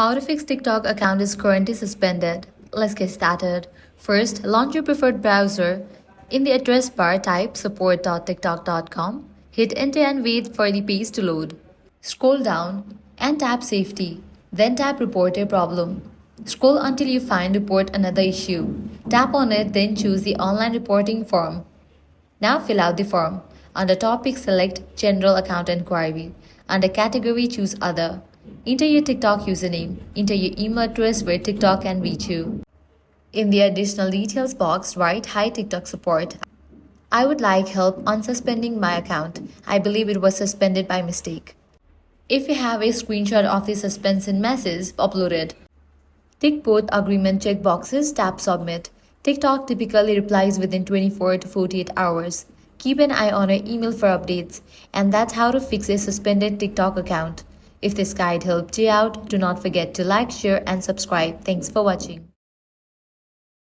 How to fix TikTok account is currently suspended. Let's get started. First, launch your preferred browser. In the address bar, type support.tiktok.com. Hit enter and wait for the page to load. Scroll down and tap Safety. Then tap Report a problem. Scroll until you find Report another issue. Tap on it, then choose the online reporting form. Now fill out the form. Under Topic, select General Account Inquiry. Under Category, choose Other. Enter your TikTok username. Enter your email address where TikTok can reach you. In the additional details box, write Hi TikTok support. I would like help on suspending my account. I believe it was suspended by mistake. If you have a screenshot of the suspension message, upload it. Tick both agreement checkboxes, tap Submit. TikTok typically replies within 24 to 48 hours. Keep an eye on your email for updates. And that's how to fix a suspended TikTok account. If this guide helped you out, do not forget to like, share, and subscribe. Thanks for watching.